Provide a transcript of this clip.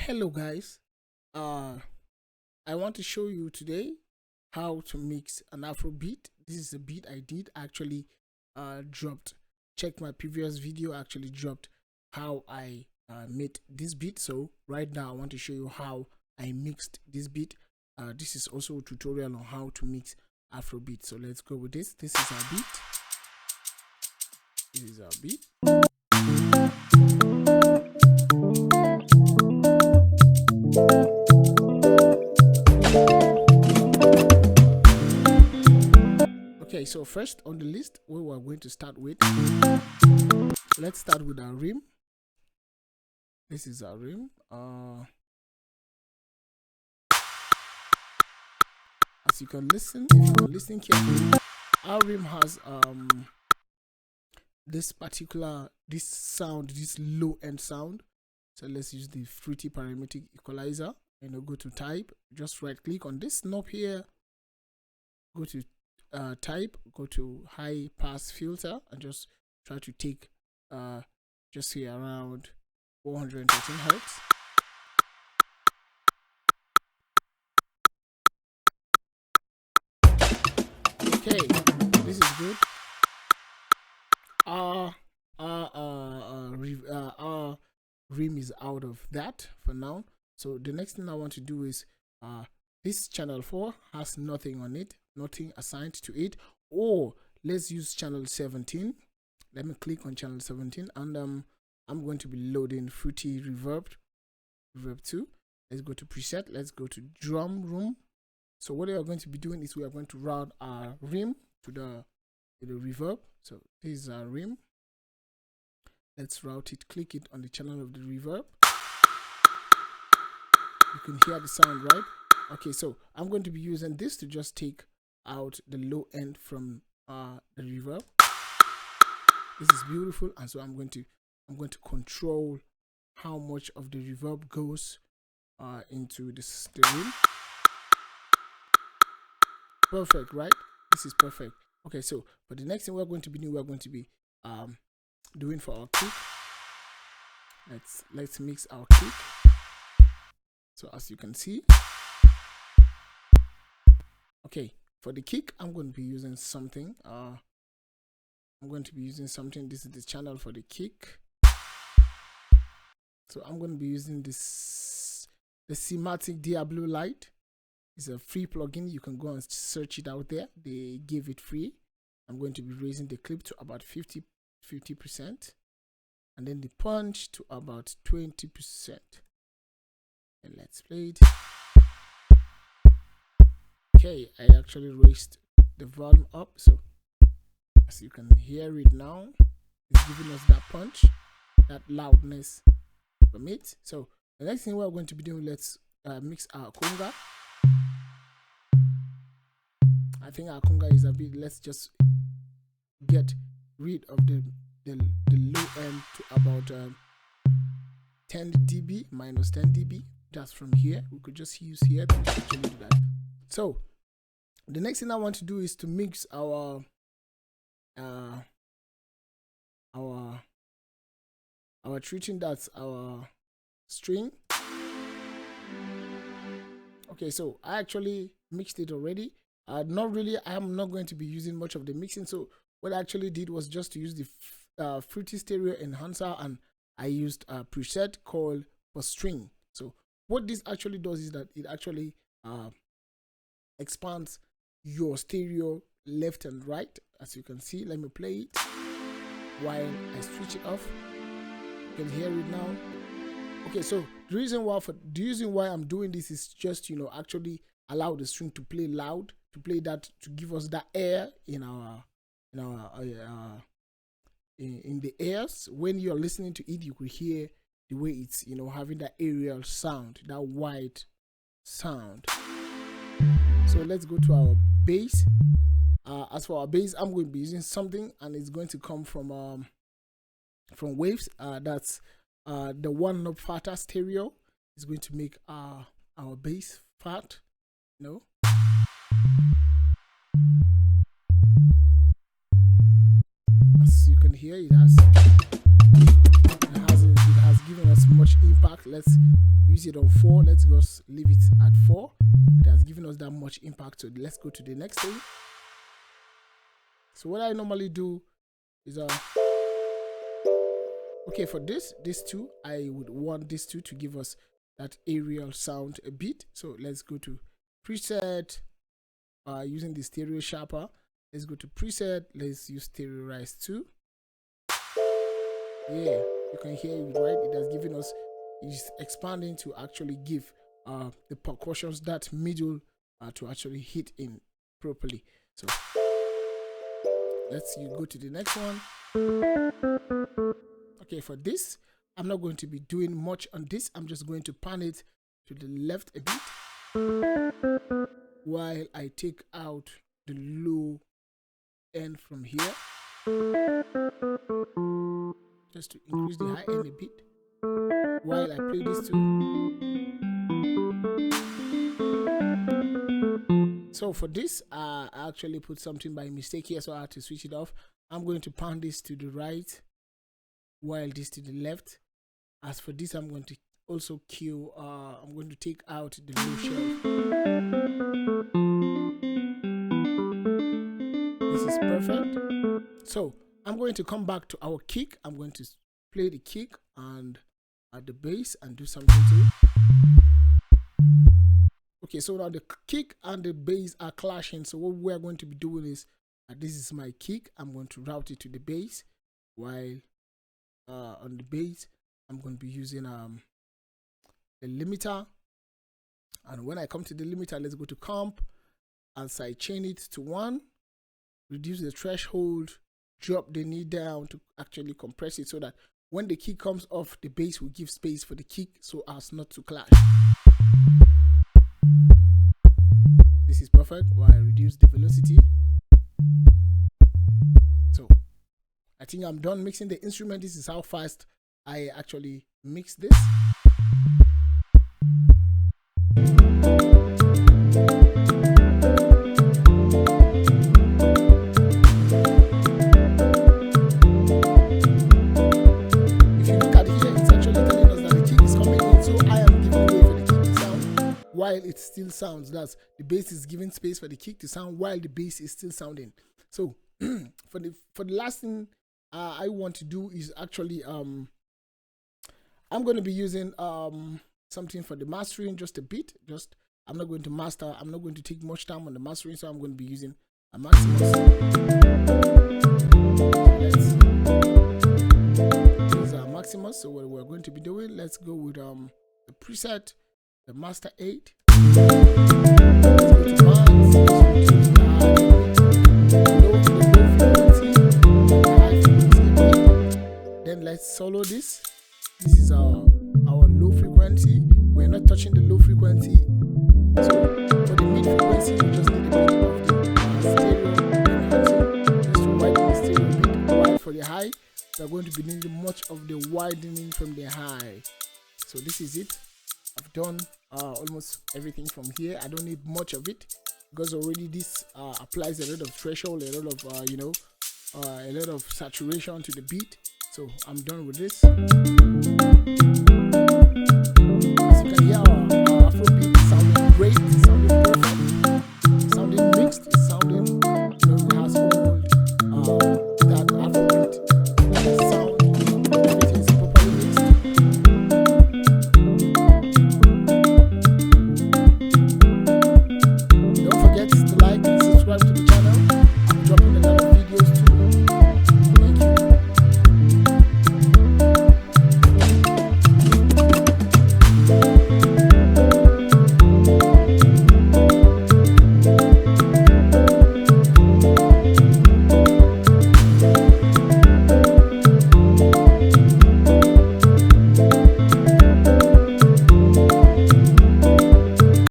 Hello guys, I want to show you today how to mix an afrobeat. This is a beat I did actually dropped. Check my previous video, I actually dropped how I made this beat. So right now I want to show you how I mixed this beat. This is also a tutorial on how to mix afrobeat. So let's go with this. This is our beat. This is our beat. Okay, so first on the list, we are going to start with, let's start with our rim. This is our rim. As you can listen, if you can listen carefully, our rim has this sound, this low end sound. So let's use the fruity parametric equalizer and go to type. Just right click on this knob here, go to type, go to high pass filter, and just try to take just here around 413 hertz. Okay, this is good. Our rim is out of that for now. So the next thing I want to do is this channel 4 has nothing on it, nothing assigned to it. Or let's use channel 17. Let me click on channel 17, and I'm going to be loading fruity reverb 2. Let's go to preset, let's go to drum room. So what we are going to be doing is we are going to route our rim to the reverb. So this is our rim. Let's route it, click it on the channel of the reverb. You can hear the sound, right? Okay, so I'm going to be using this to just take out the low end from the reverb. This is beautiful, and so I'm going to control how much of the reverb goes into the rim. Perfect, right? This is perfect. Okay, so for the next thing we're going to be doing, we're going to be doing for our kick. Let's mix our kick. So as you can see, okay, for the kick I'm going to be using something. This is the channel for the kick. So I'm going to be using the Seamatic Diablo Light. It's a free plugin. You can go and search it out there. They give it free. I'm going to be raising the clip to about 50%, and then the punch to about 20%. And let's play it. Okay, I actually raised the volume up, so as you can hear it now, it's giving us that punch, that loudness from it. So the next thing we're going to be doing, let's mix our conga. I think our conga is a bit, let's just get rid of the low end to about 10 dB, minus 10 dB. Just from here, we could just use here to actually do that. So the next thing I want to do is to mix our treating, that's our string. Okay, so I actually mixed it already. I'm not going to be using much of the mixing. So what I actually did was just to use the fruity stereo enhancer, and I used a preset called for string. So what this actually does is that it actually expands your stereo left and right. As you can see, let me play it while I switch it off. You can hear it now. Okay, so the reason why I'm doing this is just, actually allow the string to play loud, to play that, to give us that air in the ears. When you're listening to it, you could hear the way it's, having that aerial sound, that wide sound. So let's go to our bass. As for our bass, I'm going to be using something, and it's going to come from Waves. That's the 1 knob fatter stereo. Is going to make our bass fat. As you can hear, it has given us much impact. Let's use it on 4. Let's just leave it at 4. It has given us that much impact. So let's go to the next thing. So what I normally do is okay, for these two, I would want these two to give us that aerial sound a bit. So let's go to preset using the stereo sharper. Let's go to preset. Let's use stereo 2. Yeah, you can hear it, right? It has given us, it's expanding to actually give the percussions that middle to actually hit in properly. So let's go to the next one. Okay, for this, I'm not going to be doing much on this. I'm just going to pan it to the left a bit while I take out the low end from here, just to increase the high end a bit while I play this too. So for this, I actually put something by mistake here, so I had to switch it off. I'm going to pan this to the right while this to the left. As for this, I'm going to also kill, I'm going to take out the low shelf. This is perfect. So I'm going to come back to our kick. I'm going to play the kick and at the bass and do something to it. Okay, so now the kick and the bass are clashing. So what we're going to be doing is, this is my kick. I'm going to route it to the bass, while on the bass, I'm going to be using the limiter. And when I come to the limiter, let's go to comp and sidechain it to 1. Reduce the threshold, drop the knee down to actually compress it, so that when the kick comes off, the bass will give space for the kick so as not to clash. This is perfect. While I reduce the velocity. So I think I'm done mixing the instrument. This is how fast I actually mix this. While it still sounds, that's the bass is giving space for the kick to sound while the bass is still sounding. So for the last thing I want to do is actually I'm going to be using something for the mastering, just a bit. I'm not going to master, I'm not going to take much time on the mastering, so I'm going to be using a Maximus. This is our Maximus. So what we're going to be doing, let's go with the preset, the master 8. Let's go to bands, then let's solo this. This is our low frequency. We're not touching the low frequency. So for the mid frequency, we just need a bit of the stereo enhancing, just to widen the stereo a bit. While for the high, we're going to be needing much of the widening from the high. So this is it. I've done almost everything from here. I don't need much of it because already this applies a lot of threshold, a lot of a lot of saturation to the beat. So I'm done with this.